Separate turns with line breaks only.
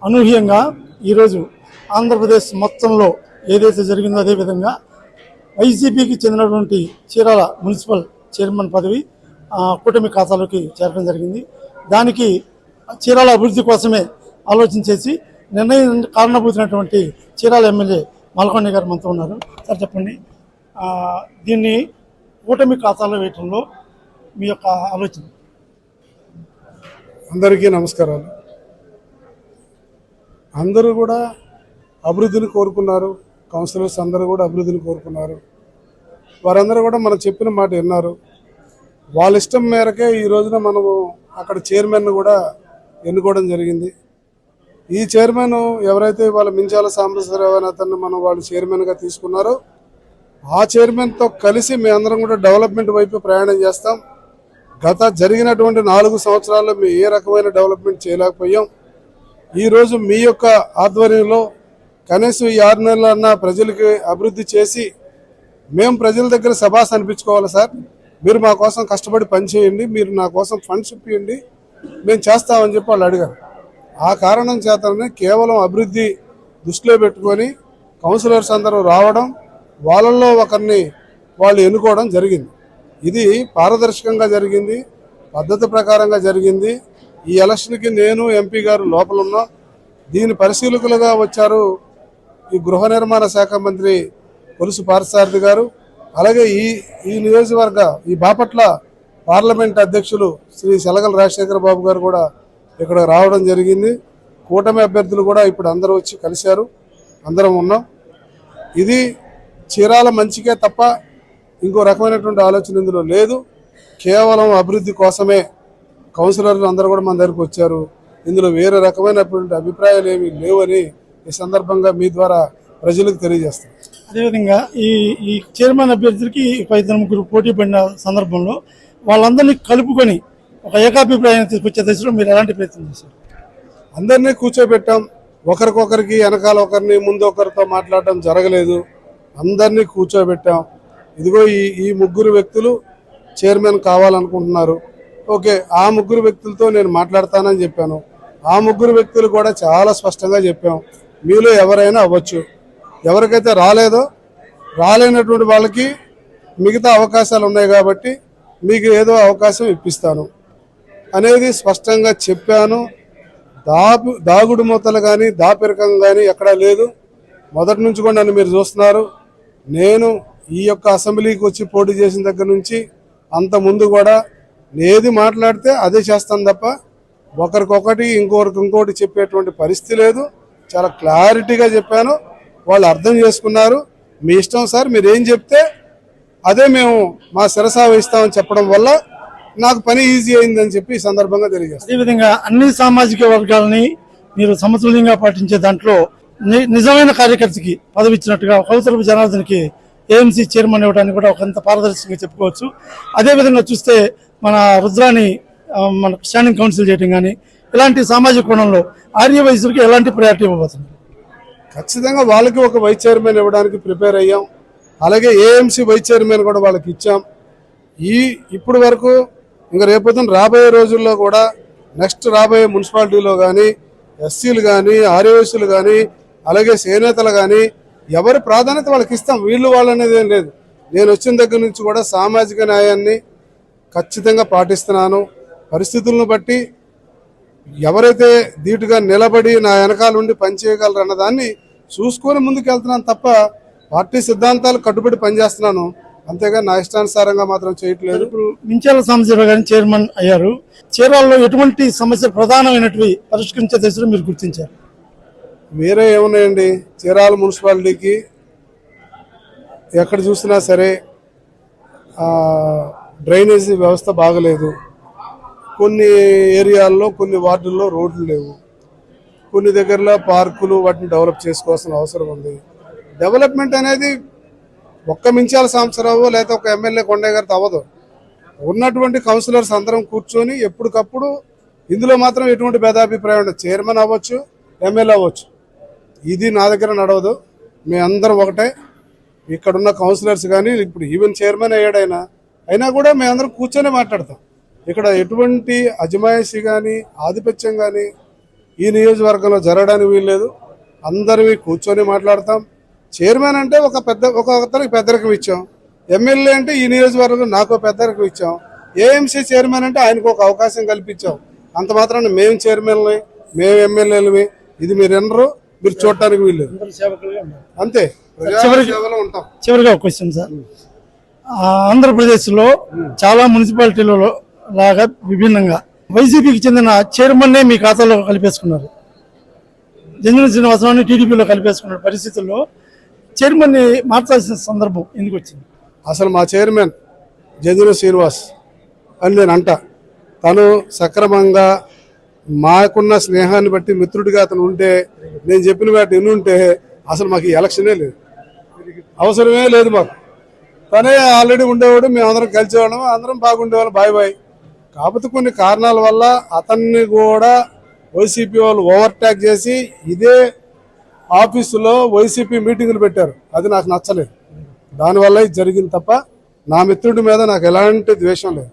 అనూహ్యంగా ఈరోజు ఆంధ్రప్రదేశ్ మొత్తంలో ఏదైతే జరిగిందో అదేవిధంగా వైసీపీకి చెందినటువంటి చీరాల మున్సిపల్ చైర్మన్ పదవి కూటమి ఖాతాలోకి చేరడం జరిగింది. దానికి చీరాల అభివృద్ధి కోసమే ఆలోచించేసి నిర్ణయం కారణభూతున్నటువంటి చీరాల ఎమ్మెల్యే మల్కొండ గారు మనతో ఉన్నారు. సార్ చెప్పండి, దీన్ని కూటమి ఖాతాలో వేయటంలో మీ యొక్క ఆలోచన?
అందరికీ నమస్కారాలు. అందరూ కూడా అభివృద్ధిని కోరుకున్నారు, కౌన్సిలర్స్ అందరూ కూడా అభివృద్ధిని కోరుకున్నారు. వారందరూ కూడా మనం చెప్పిన మాట విన్నారు. వాళ్ళ ఇష్టం మేరకే ఈ రోజున మనము అక్కడ చైర్మన్ కూడా ఎన్నుకోవడం జరిగింది. ఈ చైర్మన్ ఎవరైతే వాళ్ళ మించాల సాంబశివరావు అతన్ని మనం వాళ్ళు చైర్మన్గా తీసుకున్నారో ఆ చైర్మన్తో కలిసి మేమందరం కూడా డెవలప్మెంట్ వైపు ప్రయాణం చేస్తాం. గత జరిగినటువంటి 4 సంవత్సరాల్లో మేము ఏ రకమైన డెవలప్మెంట్ చేయలేకపోయాం. ఈరోజు మీ యొక్క ఆధ్వర్యంలో కనీసం ఈ 6 నెలలన్నా ప్రజలకి అభివృద్ధి చేసి మేము ప్రజల దగ్గర సభాస్ అనిపించుకోవాలి. సార్, మీరు మా కోసం కష్టపడి పనిచేయండి, మీరు నా కోసం ఫండ్స్ ఇప్పియండి, మేము చేస్తామని చెప్పి వాళ్ళు అడిగారు. ఆ కారణం చేతనే కేవలం అభివృద్ధి దృష్టిలో పెట్టుకొని కౌన్సిలర్స్ అందరూ రావడం, వాళ్ళల్లో ఒకరిని వాళ్ళు ఎన్నుకోవడం జరిగింది. ఇది పారదర్శకంగా జరిగింది, పద్ధతి ప్రకారంగా జరిగింది. ఈ ఎలక్షన్కి నేను ఎంపీ గారు లోపల ఉన్నాం. దీని పరిశీలకులుగా వచ్చారు ఈ గృహ నిర్మాణ శాఖ మంత్రి కొలుసు పార్థసారథి గారు, అలాగే ఈ నియోజకవర్గ ఈ బాపట్ల పార్లమెంట్ అధ్యక్షులు శ్రీ సెలగల రాజశేఖర బాబు గారు కూడా ఇక్కడ రావడం జరిగింది. కూటమి అభ్యర్థులు కూడా ఇప్పుడు అందరూ వచ్చి కలిశారు, అందరం ఉన్నాం. ఇది చీరాల మంచికే తప్ప ఇంకో రకమైనటువంటి ఆలోచన ఇందులో లేదు. కేవలం అభివృద్ధి కోసమే కౌన్సిలర్లు అందరూ కూడా మన దగ్గరకు వచ్చారు. ఇందులో వేరే రకమైనటువంటి అభిప్రాయాలు ఏమీ లేవని ఈ సందర్భంగా మీ ద్వారా ప్రజలకు తెలియజేస్తాం.
అదేవిధంగా ఈ చైర్మన్ అభ్యర్థులకి 2-3 పోటీ పడిన సందర్భంలో వాళ్ళందరినీ కలుపుకొని ఒక ఏకాభిప్రాయాన్ని తీసుకొచ్చే దశలో మీరు ఎలాంటి ప్రయత్నం చేశారు?
అందరినీ కూర్చోబెట్టాం. ఒకరికొకరికి వెనకాల ఒకరిని ముందు ఒకరితో మాట్లాడటం జరగలేదు. అందరినీ కూర్చోబెట్టాం. ఇదిగో ఈ 3 వ్యక్తులు చైర్మన్ కావాలనుకుంటున్నారు. ఓకే, ఆ 3 వ్యక్తులతో నేను మాట్లాడతానని చెప్పాను. ఆ 3 వ్యక్తులు కూడా చాలా స్పష్టంగా చెప్పాం, మీలో ఎవరైనా అవ్వచ్చు, ఎవరికైతే రాలేనటువంటి వాళ్ళకి మిగతా అవకాశాలు ఉన్నాయి కాబట్టి మీకు ఏదో అవకాశం ఇప్పిస్తాను అనేది స్పష్టంగా చెప్పాను. దాగుడు మూతలు కానీ దాపెరకం కానీ ఎక్కడా లేదు. మొదటి నుంచి కూడా నన్ను మీరు చూస్తున్నారు. నేను ఈ యొక్క అసెంబ్లీకి వచ్చి పోటీ చేసిన దగ్గర నుంచి అంత ముందు కూడా ఏది మాట్లాడితే అదే చేస్తాను తప్ప ఒకరికొకటి ఇంకోటి చెప్పేటువంటి పరిస్థితి లేదు. చాలా క్లారిటీగా చెప్పాను, వాళ్ళు అర్థం చేసుకున్నారు. మీ ఇష్టం సార్, మీరు ఏం చెప్తే అదే మేము మా శిరసా వహిస్తామని చెప్పడం వల్ల నాకు పని ఈజీ అయిందని చెప్పి ఈ సందర్భంగా తెలియజేస్తాను.
అదేవిధంగా అన్ని సామాజిక వర్గాలని మీరు సమతుల్యంగా పాటించే దాంట్లో నిజమైన కార్యకర్తకి పదవి ఇచ్చినట్టుగా కౌసరపు జనార్దన్కి ఏఎంసీ చైర్మన్ ఇవ్వడానికి కూడా ఒకంత పారదర్శకంగా చెప్పుకోవచ్చు. అదేవిధంగా చూస్తే మన రుద్రాని మన స్టాండింగ్ కౌన్సిల్ చేయడం కానీ ఇలాంటి సామాజిక కోణంలో ఆర్య వయసులకి ఎలాంటి ప్రయారిటీ ఇవ్వబోతుంది?
ఖచ్చితంగా వాళ్ళకి ఒక వైస్ చైర్మన్ ఇవ్వడానికి ప్రిపేర్ అయ్యాం. అలాగే ఏఎంసీ వైస్ చైర్మన్ కూడా వాళ్ళకి ఇచ్చాం. ఇప్పుడు వరకు ఇంకా రేపొద్దున రాబోయే రోజుల్లో కూడా నెక్స్ట్ రాబోయే మున్సిపాలిటీలో కానీ ఎస్సీలు కానీ ఆర్యవైశ్యులు కానీ అలాగే చేనేతలు కానీ ఎవరి ప్రాధాన్యత వాళ్ళకి ఇస్తాం. వీళ్ళు వాళ్ళు అనేది ఏం లేదు. నేను వచ్చిన దగ్గర నుంచి కూడా సామాజిక న్యాయాన్ని ఖచ్చితంగా పాటిస్తున్నాను. పరిస్థితులను బట్టి ఎవరైతే ధీటుగా నిలబడి నా వెనకాల ఉండి పనిచేయగలరు అన్నదాన్ని చూసుకొని ముందుకు వెళ్తున్నాను తప్ప పార్టీ సిద్ధాంతాలు కట్టుబడి పనిచేస్తున్నాను, అంతేగా నా ఇష్టానుసారంగా మాత్రం చేయట్లేదు.
ఇప్పుడు మించాల సాంబశివరావు గారిని చైర్మన్ అయ్యారు. చీరాలలో ఎటువంటి సమస్యలు ప్రధానమైనవి పరిష్కరించే దశలో మీరు గుర్తించారు?
వేరే ఏమున్నాయండి, చీరాల మున్సిపాలిటీకి ఎక్కడ చూసినా సరే డ్రైనేజీ వ్యవస్థ బాగలేదు. కొన్ని ఏరియాల్లో కొన్ని వార్డుల్లో రోడ్లు లేవు. కొన్ని దగ్గరలో పార్కులు వాటిని డెవలప్ చేసుకోవాల్సిన అవసరం ఉంది. డెవలప్మెంట్ అనేది ఒక్క మించాల సాంబశివరావు లేదా ఒక ఎమ్మెల్యే కొండయ్య గారితో అవ్వదు. ఉన్నటువంటి కౌన్సిలర్స్ అందరం కూర్చొని ఎప్పటికప్పుడు ఇందులో మాత్రం ఎటువంటి భేదాభిప్రాయం ఉండదు. చైర్మన్ అవ్వచ్చు, ఎమ్మెల్యే అవ్వచ్చు, ఇది నా దగ్గర నడవదు. మీ అందరం ఒకటే. ఇక్కడున్న కౌన్సిలర్స్ కానీ ఇప్పుడు ఈవెన్ చైర్మన్ అయినా కూడా మేమందరం కూర్చొని మాట్లాడతాం. ఇక్కడ ఎటువంటి అజమాయిషి కానీ ఆధిపత్యం కానీ ఈ నియోజకవర్గంలో జరగడానికి వీల్లేదు. అందరివి కూర్చొని మాట్లాడతాం. చైర్మన్ అంటే ఒక్కొక్కరికి పెద్దరికం ఇచ్చాం. ఎమ్మెల్యే అంటే ఈ నియోజకవర్గంలో నాకు పెద్దరికం ఇచ్చాం. ఏఎంసీ చైర్మన్ అంటే ఆయనకు ఒక అవకాశం కల్పించాం. అంత మాత్రాన మేము చైర్మన్లమే, మేము ఎమ్మెల్యేలమే, ఇది మీరు ఎన్నరు, మీరు చూడటానికి వీల్లేదు. అంతే, సేవలో ఉంటాం.
చివరిగా ఒక క్వశ్చన్ సార్, ఆంధ్రప్రదేశ్లో చాలా మున్సిపాలిటీలలో లాగా విభిన్నంగా వైసీపీకి చెందిన చైర్మన్నే మీ ఖాతాలో కలిపేసుకున్నారు. జంజన శ్రీనివాసరావుని టీడీపీలో కలిపేసుకున్న పరిస్థితుల్లో చైర్మన్ని మార్చాల్సిన సందర్భం ఎందుకు వచ్చింది?
అసలు మా చైర్మన్ జంజన శ్రీనివాస్ అని నేను అంట. తను సక్రమంగా మాకున్న స్నేహాన్ని బట్టి మిత్రుడిగా అతను ఉంటే, నేను చెప్పిన వాటి వినుంటే అసలు మాకు ఎలక్షనే లేదు, అవసరమే లేదు మాకు. తనే ఆల్రెడీ ఉండేవాడు, మేము అందరం కలిసేవాళ్ళం, అందరం బాగుండేవాళ్ళం, బాయ్. కాకపోతే కొన్ని కారణాల వల్ల అతన్ని కూడా వైసీపీ వాళ్ళు ఓవర్టాక్ చేసి ఇదే ఆఫీసులో వైసీపీ మీటింగులు పెట్టారు. అది నాకు నచ్చలేదు. దానివల్ల ఇది జరిగింది తప్ప నా మిత్రుడి మీద నాకు ఎలాంటి ద్వేషం లేదు.